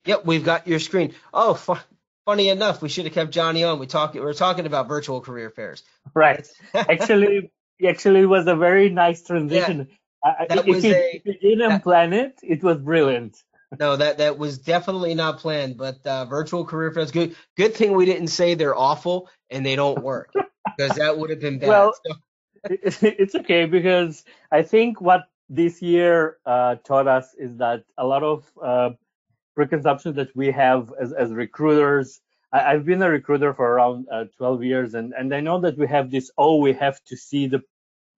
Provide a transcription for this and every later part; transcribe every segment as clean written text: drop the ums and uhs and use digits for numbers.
Yep, we've got your screen. Oh, funny enough, we should have kept Johnny on. We're talking about virtual career fairs. Right. That's Actually, it was a very nice yeah. transition. That was If you didn't that plan it, it was no, brilliant. no, that was definitely not planned. But virtual career fairs, good thing we didn't say they're awful and they don't work because that would have been bad. Well, it's okay because I think what this year taught us is that a lot of preconceptions that we have as recruiters. I've been a recruiter for around 12 years, and I know that we have this, oh, we have to see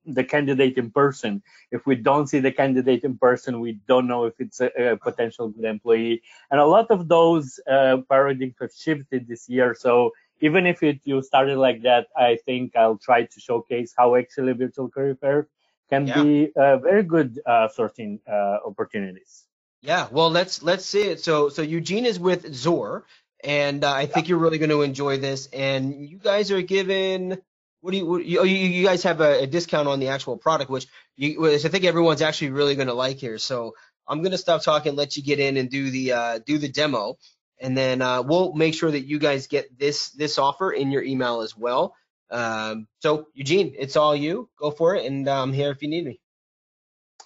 the candidate in person. If we don't see the candidate in person, we don't know if it's a potential good employee. And a lot of those paradigms have shifted this year. So even if you started like that, I think I'll try to showcase how actually virtual career fair can Yeah. be very good sourcing opportunities. Yeah, well, let's see it. So Eugene is with Zor, and I think you're really going to enjoy this. And you guys are given you guys have a discount on the actual product, which I think everyone's actually really going to like here. So I'm going to stop talking, let you get in and do the demo, and then we'll make sure that you guys get this offer in your email as well. So Eugene, it's all you. Go for it, and I'm here if you need me.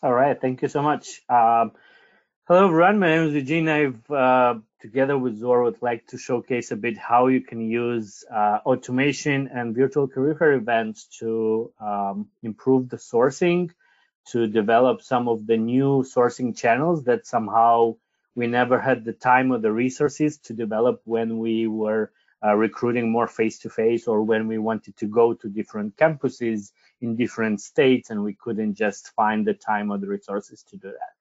All right, thank you so much. Hello everyone, my name is Eugene. I've together with Zora would like to showcase a bit how you can use automation and virtual career fair events to improve the sourcing, to develop some of the new sourcing channels that somehow we never had the time or the resources to develop when we were recruiting more face-to-face, or when we wanted to go to different campuses in different states and we couldn't just find the time or the resources to do that.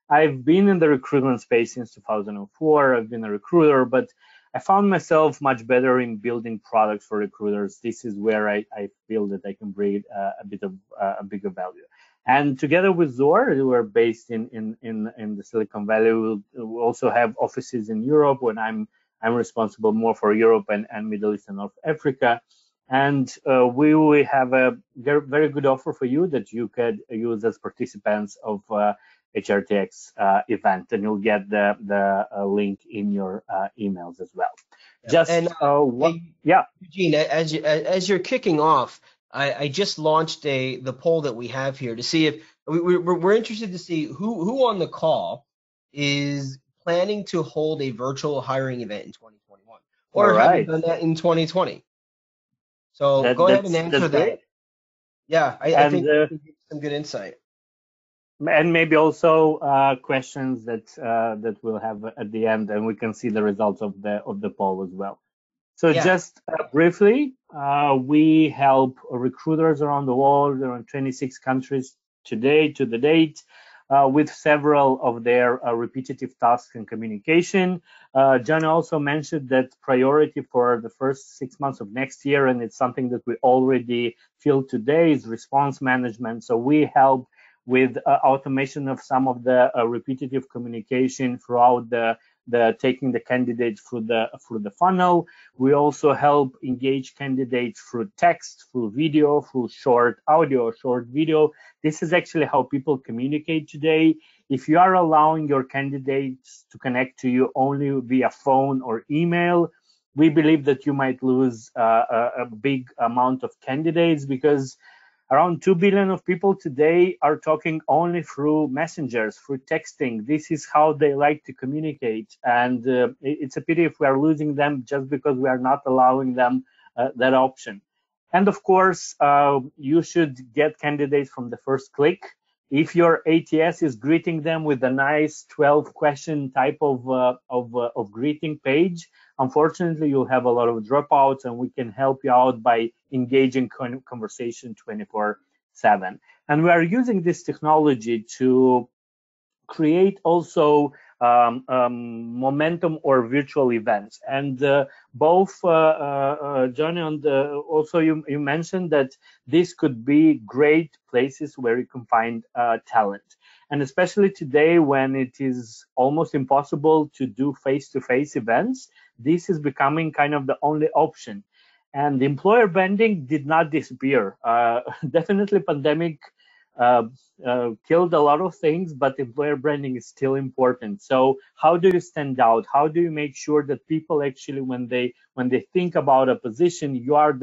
I've been in the recruitment space since 2004. I've been a recruiter, but I found myself much better in building products for recruiters. This is where I feel that I can bring a bit of a bigger value. And together with Zor, who are based in the Silicon Valley, we'll also have offices in Europe when I'm responsible more for Europe and Middle East and North Africa. And we will have a very good offer for you that you could use as participants of HRTX event, and you'll get the link in your emails as well. Yeah. And Just hey, yeah, Eugene, as you're kicking off, I just launched the poll that we have here to see if we're interested to see who on the call is planning to hold a virtual hiring event in 2021 all or haven't right, done that in 2020. So go ahead and that's answer great. that. Yeah, I And think that could give some good insight. maybe also questions that we'll have at the end, and we can see the results of the poll as well. So Yeah. just briefly, we help recruiters around the world, around 26 countries today to the date, with several of their repetitive tasks and communication. John also mentioned that priority for the first 6 months of next year, and it's something that we already feel today, is response management. So we help with automation of some of the repetitive communication throughout the taking the candidates through the funnel. We also help engage candidates through text, through video, through short audio, short video. This is actually how people communicate today. If you are allowing your candidates to connect to you only via phone or email, we believe that you might lose a big amount of candidates, because around 2 billion of people today are talking only through messengers, through texting. This is how they like to communicate. And it's a pity if we are losing them just because we are not allowing them that option. And of course, you should get candidates from the first click. If your ATS is greeting them with a nice 12-question type of greeting page, unfortunately, you'll have a lot of dropouts, and we can help you out by engaging conversation 24/7. And we are using this technology to create also momentum or virtual events. And both Johnny and also you mentioned that this could be great places where you can find talent. And especially today, when it is almost impossible to do face-to-face events, this is becoming kind of the only option. And the employer branding did not disappear. Definitely pandemic killed a lot of things, but employer branding is still important. So how do you stand out? How do you make sure that people actually, when they think about a position, you are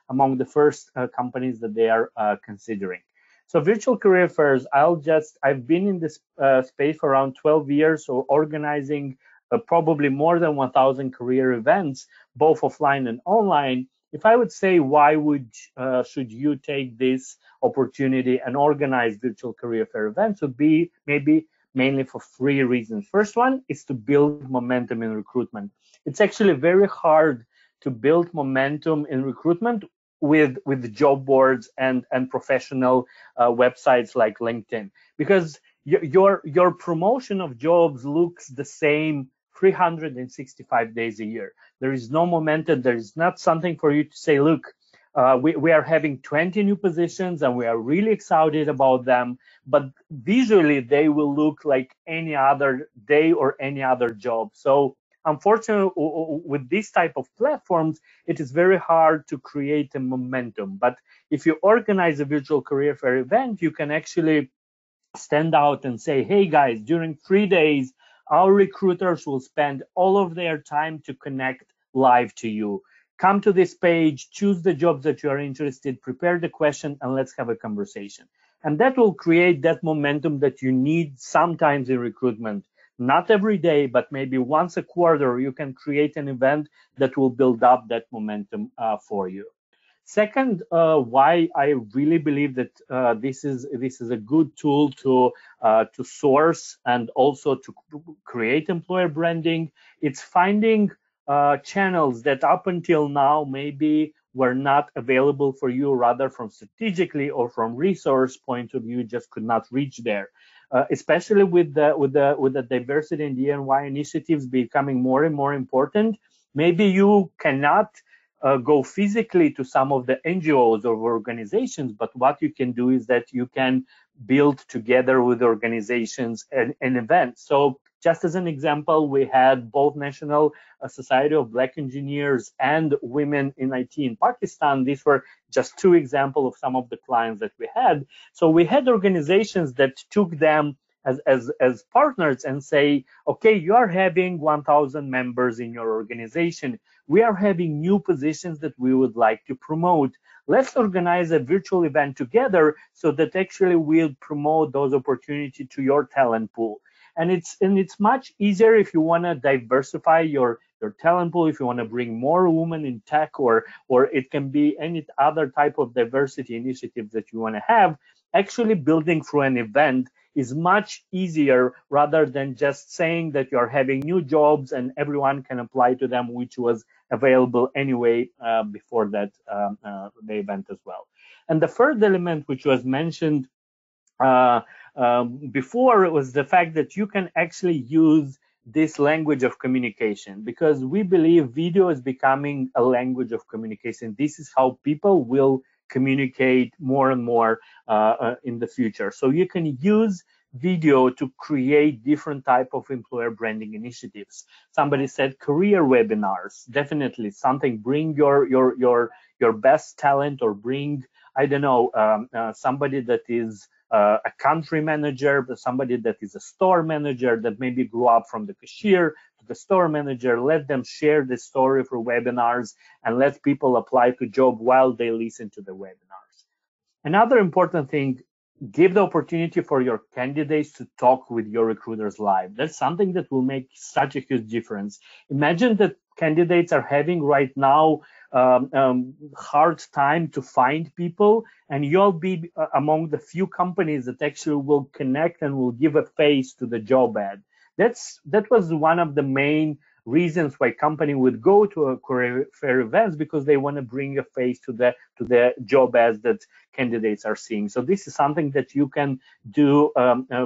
among the first companies that they are considering? So virtual career fairs, I've been in this space for around 12 years, so organizing probably more than 1,000 career events, both offline and online. If I would say, why should you take this opportunity and organize virtual career fair events, would be maybe mainly for three reasons. First one is to build momentum in recruitment. It's actually very hard to build momentum in recruitment with job boards and professional websites like LinkedIn, because your promotion of jobs looks the same 365 days a year. There is no momentum. There is not something for you to say, look, we are having 20 new positions and we are really excited about them, but visually they will look like any other day or any other job. So unfortunately, with this type of platforms, it is very hard to create a momentum. But if you organize a virtual career fair event, you can actually stand out and say, hey guys, during 3 days, our recruiters will spend all of their time to connect live to you. Come to this page, choose the jobs that you are interested, prepare the question, and let's have a conversation. And that will create that momentum that you need sometimes in recruitment. Not every day, but maybe once a quarter, you can create an event that will build up that momentum for you. Second, why I really believe that this is a good tool to source and also to create employer branding. It's finding channels that up until now maybe were not available for you, rather from strategically or from resource point of view, just could not reach there. Especially with the diversity and DNY initiatives becoming more and more important, maybe you cannot go physically to some of the NGOs or organizations, but what you can do is that you can build together with organizations an event. So just as an example, we had both National Society of Black Engineers and Women in IT in Pakistan. These were just two examples of some of the clients that we had. So we had organizations that took them as partners and say, okay, you are having 1,000 members in your organization. We are having new positions that we would like to promote. Let's organize a virtual event together so that actually we'll promote those opportunities to your talent pool. And it's much easier if you want to diversify your talent pool, if you want to bring more women in tech, or it can be any other type of diversity initiative that you want to have. Actually building through an event is much easier rather than just saying that you're having new jobs and everyone can apply to them, which was available anyway before that the event as well. And the third element, which was mentioned before, it was the fact that you can actually use this language of communication, because we believe video is becoming a language of communication. This is how people will communicate more and more in the future. So you can use video to create different type of employer branding initiatives. Somebody said career webinars, definitely something. Bring your best talent, or bring, I don't know, somebody that is a country manager, but somebody that is a store manager that maybe grew up from the cashier to the store manager. Let them share the story for webinars and let people apply to job while they listen to the webinars. Another important thing, give the opportunity for your candidates to talk with your recruiters live. That's something that will make such a huge difference. Imagine that candidates are having right now hard time to find people, and you'll be among the few companies that actually will connect and will give a face to the job ad. That was one of the main reasons why company would go to a career fair events, because they want to bring a face to the job ads that candidates are seeing. So this is something that you can do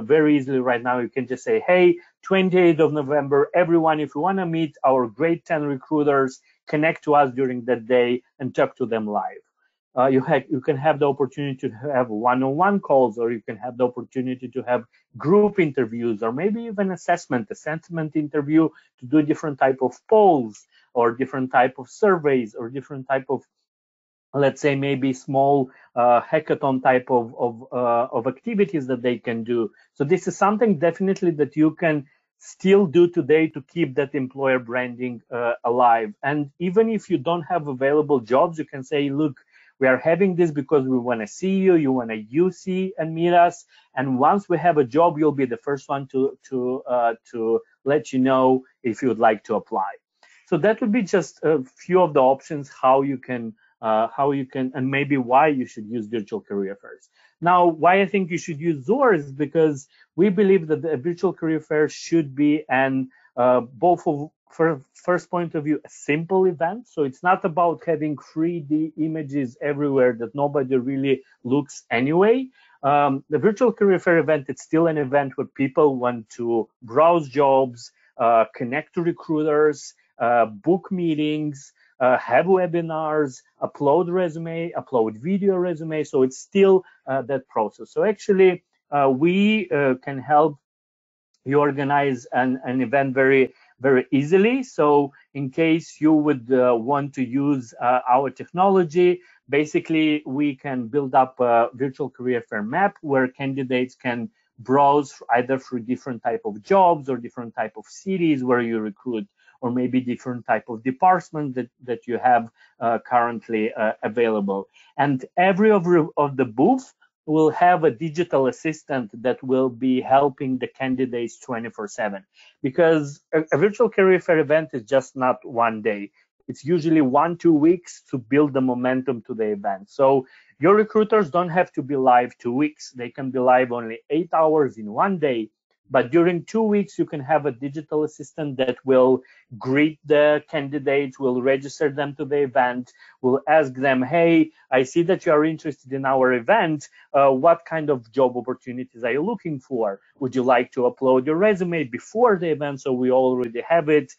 very easily right now. You can just say, hey, 28th of November, everyone, if you want to meet our great 10 recruiters, connect to us during that day and talk to them live. You can have the opportunity to have one-on-one calls, or you can have the opportunity to have group interviews, or maybe even assessment interview, to do different type of polls or different type of surveys or different type of let's say maybe small hackathon type of activities that they can do. So this is something definitely that you can still do today to keep that employer branding alive. And even if you don't have available jobs, you can say, look, we are having this because we want to see you, you want to see and meet us, and once we have a job, you'll be the first one to let you know if you would like to apply. So that would be just a few of the options how you can, and maybe why you should use virtual career fairs. Now, why I think you should use Zoar is because we believe that the virtual career fair should be an both of first point of view, a simple event. So it's not about having 3D images everywhere that nobody really looks anyway. The virtual career fair event, it's still an event where people want to browse jobs, connect to recruiters, book meetings, have webinars, upload resume, upload video resume. So it's still that process. So actually, we can help you organize an event very, very easily. So in case you would want to use our technology, basically we can build up a virtual career fair map where candidates can browse either through different type of jobs or different type of cities where you recruit, or maybe different type of departments that you have currently available. And every of the booth will have a digital assistant that will be helping the candidates 24/7, because a virtual career fair event is just not one day. It's usually 1-2 weeks to build the momentum to the event. So your recruiters don't have to be live 2 weeks. They can be live only 8 hours in one day. But during 2 weeks, you can have a digital assistant that will greet the candidates, will register them to the event, will ask them, hey, I see that you are interested in our event. What kind of job opportunities are you looking for? Would you like to upload your resume before the event so we already have it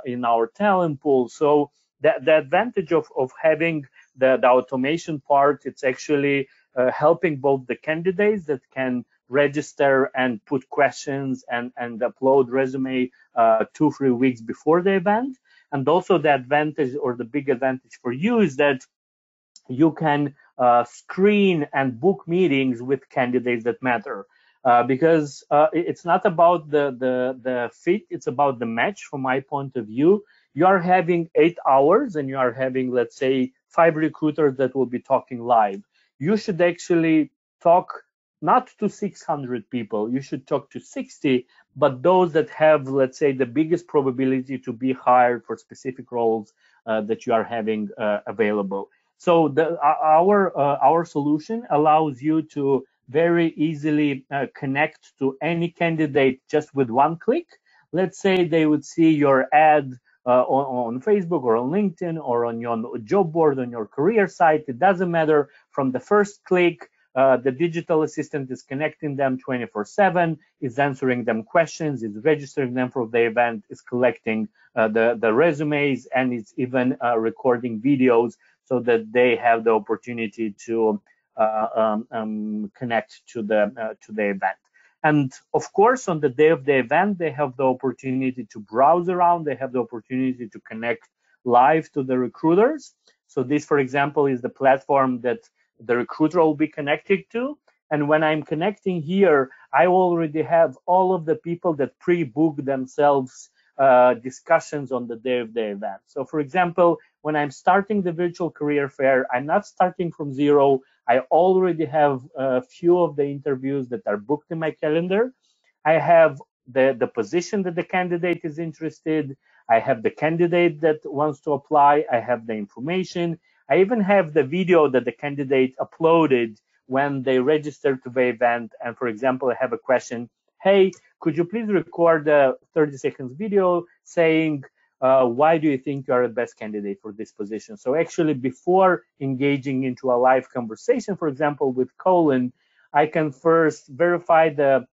in our talent pool? So the advantage of having the automation part, it's actually helping both the candidates that can register and put questions and upload resume 2-3 weeks before the event. And also the advantage, or the big advantage for you, is that you can screen and book meetings with candidates that matter. Because it's not about the fit, it's about the match. From my point of view, you are having 8 hours and you are having, let's say, 5 recruiters that will be talking live. You should actually talk not to 600 people, you should talk to 60, but those that have, let's say, the biggest probability to be hired for specific roles that you are having available. So our solution allows you to very easily connect to any candidate just with one click. Let's say they would see your ad on Facebook or on LinkedIn or on your job board, on your career site. It doesn't matter. From the first click, the digital assistant is connecting them 24/7, is answering them questions, is registering them for the event, is collecting the resumes, and it's even recording videos so that they have the opportunity to connect to the event. And of course, on the day of the event, they have the opportunity to browse around. They have the opportunity to connect live to the recruiters. So this, for example, is the platform that the recruiter will be connected to. And when I'm connecting here, I already have all of the people that pre-book themselves discussions on the day of the event. So for example, when I'm starting the virtual career fair, I'm not starting from zero. I already have a few of the interviews that are booked in my calendar. I have the position that the candidate is interested. I have the candidate that wants to apply. I have the information. I even have the video that the candidate uploaded when they registered to the event. And for example, I have a question, hey, could you please record a 30 seconds video saying, why do you think you are the best candidate for this position? So actually, before engaging into a live conversation, for example, with Colin, I can first verify the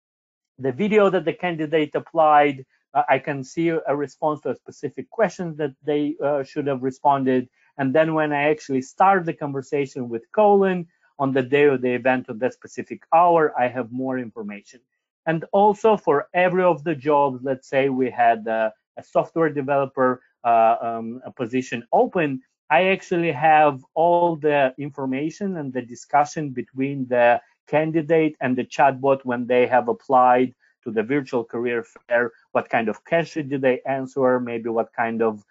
video that the candidate applied. I can see a response to a specific question that they should have responded. And then when I actually start the conversation with Colin on the day of the event of that specific hour, I have more information. And also for every of the jobs, let's say we had a software developer a position open, I actually have all the information and the discussion between the candidate and the chatbot when they have applied to the virtual career fair. What kind of question did they answer? Maybe what kind of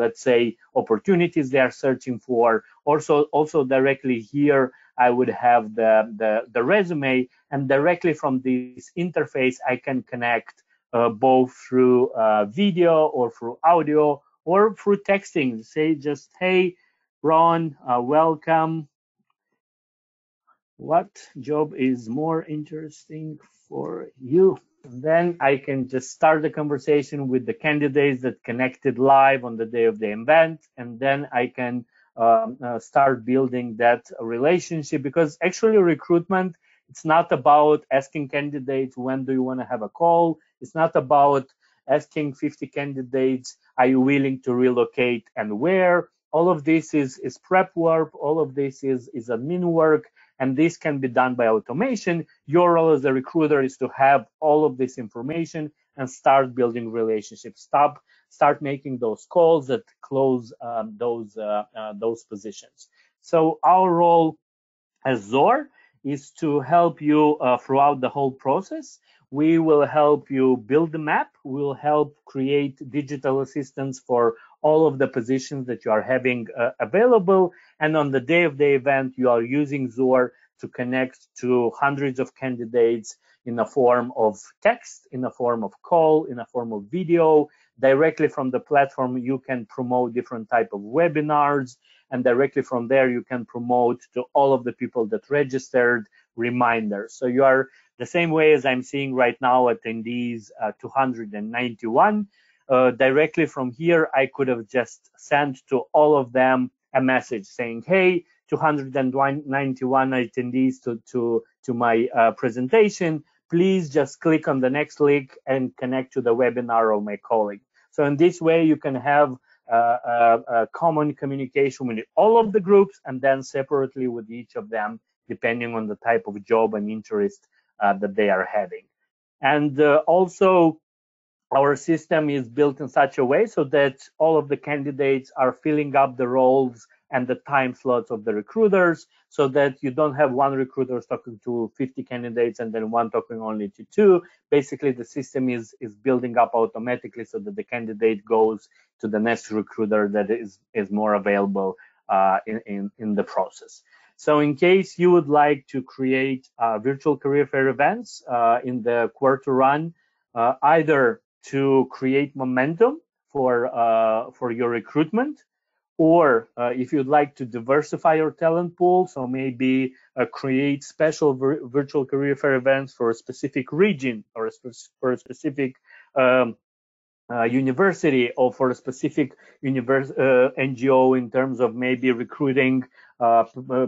let's say opportunities they are searching for. Also directly here, I would have the resume, and directly from this interface, I can connect both through video or through audio or through texting. Say just, hey, Ron, welcome. What job is more interesting for you? And then I can just start the conversation with the candidates that connected live on the day of the event, and then I can start building that relationship, because actually recruitment, it's not about asking candidates when do you want to have a call. It's not about asking 50 candidates, are you willing to relocate and where. All of this is prep work. All of this is admin work, and this can be done by automation. Your role as a recruiter is to have all of this information and start building relationships. Start making those calls that close those positions. So our role as Zor is to help you throughout the whole process. We will help you build the map. We'll help create digital assistants for all of the positions that you are having available. And on the day of the event, you are using Zor to connect to hundreds of candidates in a form of text, in a form of call, in a form of video. Directly from the platform, you can promote different type of webinars, and directly from there, you can promote to all of the people that registered reminders. So you are the same way as I'm seeing right now attendees 291. Directly from here, I could have just sent to all of them a message saying, hey, 291 attendees to my presentation, please just click on the next link and connect to the webinar of my colleague. So in this way, you can have a common communication with all of the groups, and then separately with each of them, depending on the type of job and interest that they are having. And also, our system is built in such a way so that all of the candidates are filling up the roles and the time slots of the recruiters, so that you don't have one recruiter talking to 50 candidates and then one talking only to 2. Basically, the system is building up automatically so that the candidate goes to the next recruiter that is more available in the process. So in case you would like to create virtual career fair events in the quarter run, either to create momentum for your recruitment, or if you'd like to diversify your talent pool, so maybe create special virtual career fair events for a specific region or for a specific university, or for a specific NGO in terms of maybe recruiting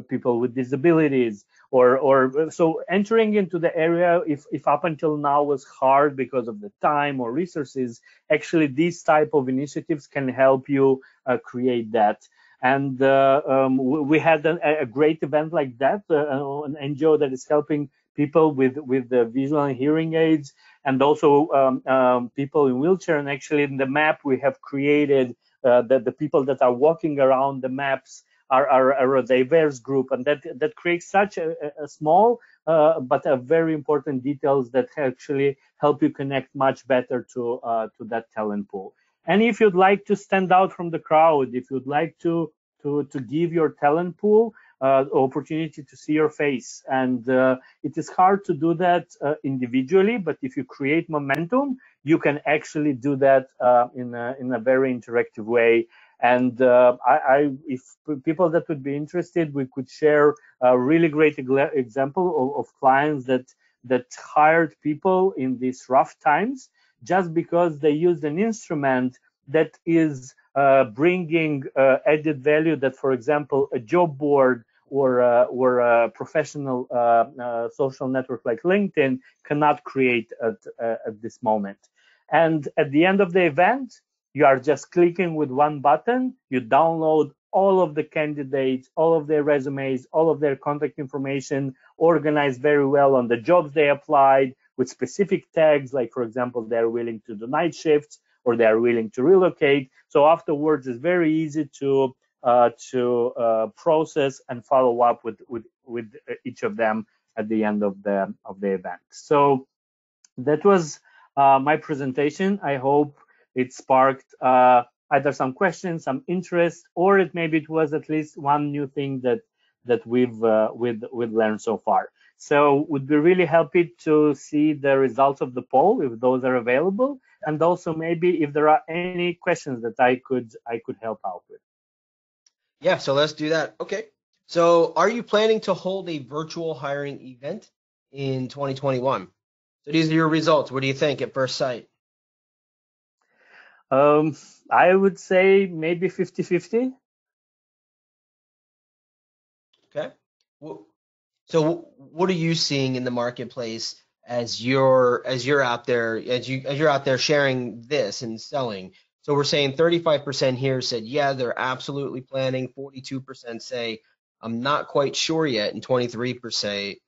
people with disabilities, or so entering into the area, if up until now was hard because of the time or resources, actually these type of initiatives can help you create that. And we had a great event like that, an NGO that is helping people with the visual and hearing aids, and also people in wheelchair. And actually in the map we have created the people that are walking around the maps are a diverse group, and that creates such a small but a very important details that actually help you connect much better to that talent pool. And if you'd like to stand out from the crowd, if you'd like to give your talent pool opportunity to see your face, and it is hard to do that individually, but if you create momentum, you can actually do that in a very interactive way. And if people that would be interested, we could share a really great example of clients that hired people in these rough times just because they used an instrument that is bringing added value that, for example, a job board or a professional social network like LinkedIn cannot create at this moment. And at the end of the event, you are just clicking with one button, you download all of the candidates, all of their resumes, all of their contact information, organized very well on the jobs they applied with specific tags, like, for example, they're willing to do night shifts, or they are willing to relocate. So afterwards, it's very easy to process and follow up with each of them at the end of the event. So that was my presentation. I hope it sparked either some questions, some interest, or maybe it was at least one new thing that we've learned so far. So would be really happy to see the results of the poll if those are available, and also maybe if there are any questions that I could help out with. Yeah, so let's do that. Okay. So are you planning to hold a virtual hiring event in 2021? So these are your results. What do you think at first sight? I would say maybe 50-50. Okay. So what are you seeing in the marketplace as you're out there as you're out there sharing this and selling? So we're saying 35% here said yeah, they're absolutely planning. 42% say I'm not quite sure yet, and 23%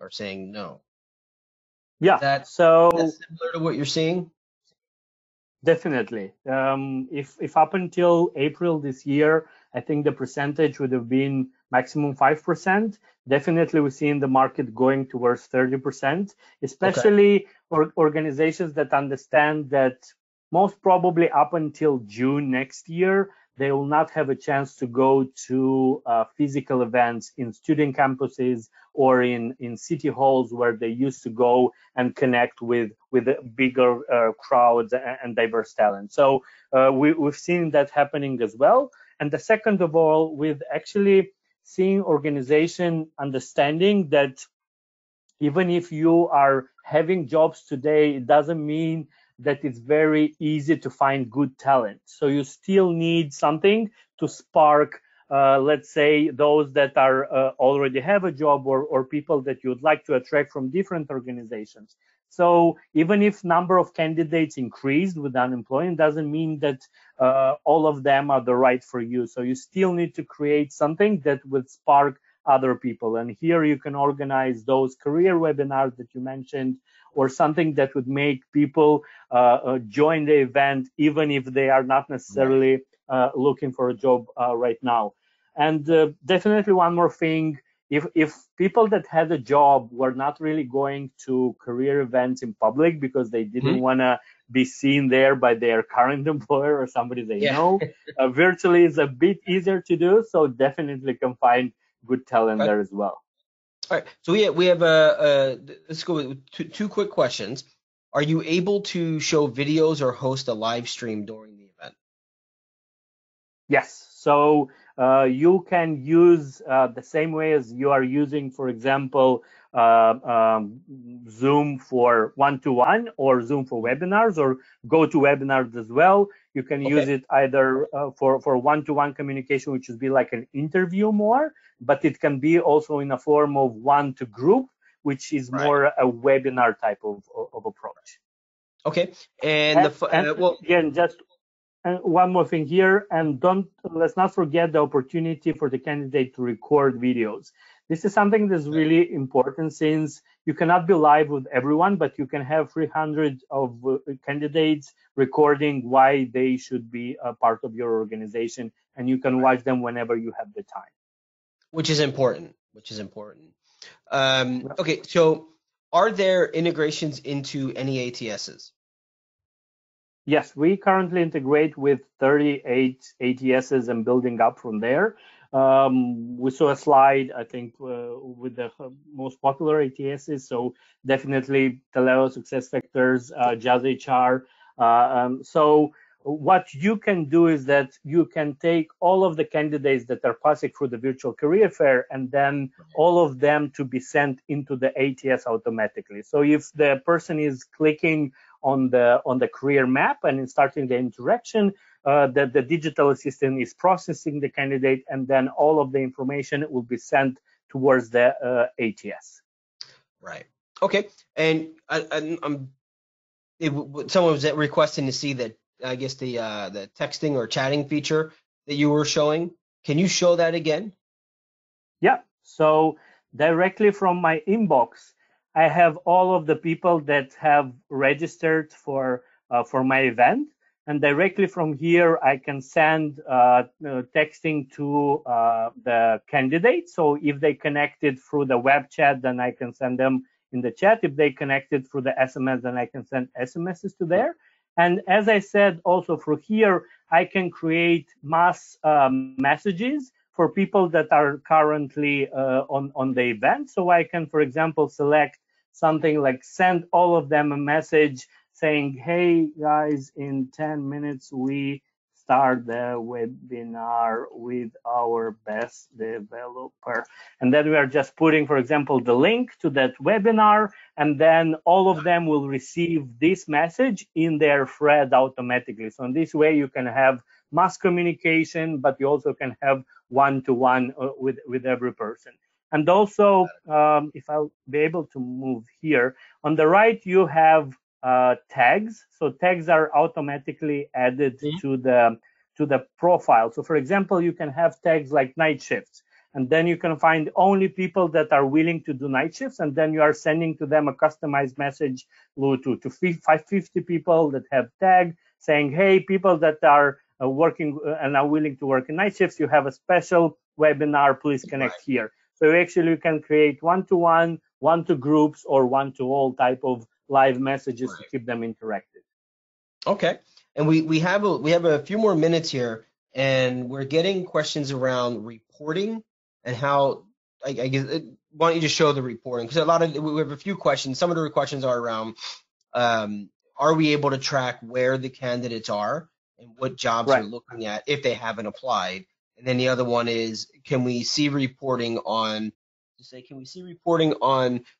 are saying no. Yeah. That So that's similar to what you're seeing? definitely. If up until April this year, I think the percentage would have been maximum 5%. Definitely, we're seeing the market going towards 30%, Okay. especially organizations that understand that most probably up until June next year, they will not have a chance to go to physical events in student campuses or in city halls where they used to go and connect with bigger crowds and diverse talent. So we've seen that happening as well. And the second of all, with actually seeing organization understanding that even if you are having jobs today, it doesn't mean that it's very easy to find good talent. So you still need something to spark, let's say, those that are already have a job, or people that you would like to attract from different organizations. So even if number of candidates increased with unemployment, doesn't mean that all of them are the right for you. So you still need to create something that would spark other people. And here you can organize those career webinars that you mentioned, or something that would make people join the event, even if they are not necessarily looking for a job right now. And definitely one more thing, if people that had a job were not really going to career events in public because they didn't Mhm. want to be seen there by their current employer or somebody they Yeah. know, virtually is a bit easier to do. So definitely can find good talent Okay. there as well. All right. So we have let's go with two quick questions. Are you able to show videos or host a live stream during the event? Yes. So you can use the same way as you are using, for example, Zoom for one-to-one, or Zoom for Mhm. webinars, or GoToWebinars as well. You can use Okay. it either for one-to-one communication, which would be like an interview more, but it can be also in a form of one-to-group, which is Right. more a webinar type of approach. Okay. And And well, again, just one more thing here, and let's not forget the opportunity for the candidate to record videos. This is something that's really important, since you cannot be live with everyone, but you can have 300 of candidates recording why they should be a part of your organization, and you can watch them whenever you have the time. which is important. Which is important. Okay. So are there integrations into any ATSs? Yes, we currently integrate with 38 ATSs and building up from there. We saw a slide, I think, with the most popular ATSs. So definitely Taleo, SuccessFactors, Jazz HR. So what you can do is that you can take all of the candidates that are passing through the virtual career fair, and then all of them to be sent into the ATS automatically. So if the person is clicking on the career map and in starting the interaction, the digital assistant is processing the candidate, and then all of the information will be sent towards the ATS. Right. Okay. And someone was requesting to see that, I guess, the texting or chatting feature that you were showing. Can you show that again? Yeah. So directly from my inbox, I have all of the people that have registered for for my event. And directly from here, I can send texting to the candidate. So if they connected through the web chat, then I can send them in the chat. If they connected through the SMS, then I can send SMSs to there. And as I said, also through here, I can create mass messages for people that are currently on the event. So I can, for example, select something like send all of them a message saying, hey guys, in 10 minutes, we start the webinar with our best developer. And then we are just putting, for example, the link to that webinar, and then all of them will receive this message in their thread automatically. So in this way, you can have mass communication, but you also can have one-to-one with every person. And also, if I'll be able to move here, on the right, you have tags. So tags are automatically added to the profile. So for example, you can have tags like night shifts, and then you can find only people that are willing to do night shifts, and then you are sending to them a customized message to 550 people that have tag saying, hey, people that are working and are willing to work in night shifts, you have a special webinar, please connect here. So actually you can create one-to-one, one-to-groups, or one-to-all type of live messages to keep them interactive. Okay, and we have a few more minutes here, and we're getting questions around reporting and how I guess why don't you just show the reporting, because we have a few questions. Some of the questions are around are we able to track where the candidates are and what jobs they're looking at if they haven't applied, and then the other one is can we see reporting on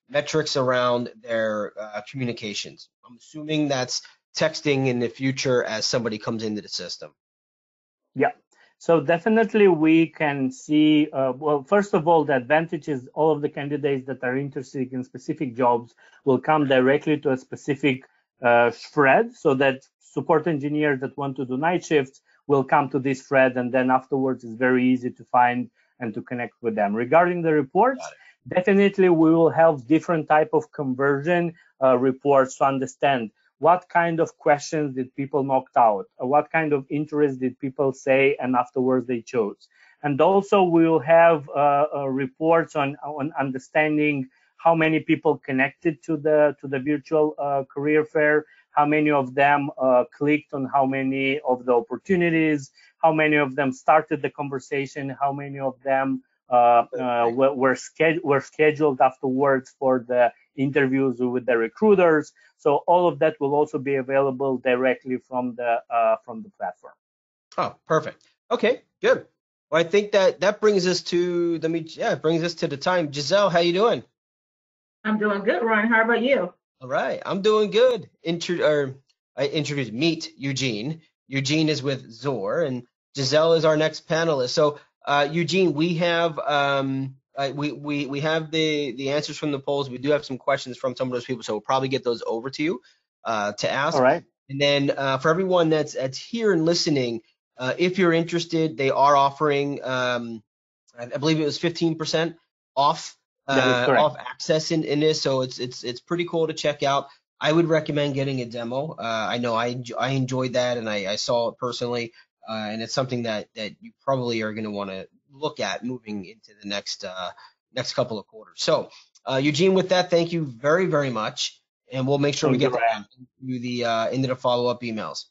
metrics around their communications? I'm assuming that's texting in the future as somebody comes into the system. Yeah, so definitely we can see, well, first of all, the advantage is all of the candidates that are interested in specific jobs will come directly to a specific thread, so that support engineers that want to do night shifts will come to this thread, and then afterwards it's very easy to find and to connect with them. Regarding the reports, definitely we will have different type of conversion reports to understand what kind of questions did people knocked out, what kind of interest did people say, and afterwards they chose. And also we will have reports on understanding how many people connected to the virtual career fair, how many of them clicked on how many of the opportunities, how many of them started the conversation, how many of them were scheduled afterwards for the interviews with the recruiters. So all of that will also be available directly from the platform. Oh, perfect. Okay, good. Well, I think that brings us to the time. Giselle, how you doing? I'm doing good, Ryan. How about you? All right, I'm doing good. Meet Eugene. Eugene is with Zor, and Giselle is our next panelist. So, Eugene, we have we have the answers from the polls. We do have some questions from some of those people, so we'll probably get those over to you to ask. All right. And then for everyone that's here and listening, if you're interested, they are offering I believe it was 15% off. Off access in this, so it's pretty cool to check out. I would recommend getting a demo. I know I enjoyed that, and I saw it personally, and it's something that you probably are going to want to look at moving into the next couple of quarters. So, Eugene, with that, thank you very, very much, and we'll make sure we get that into the follow-up emails.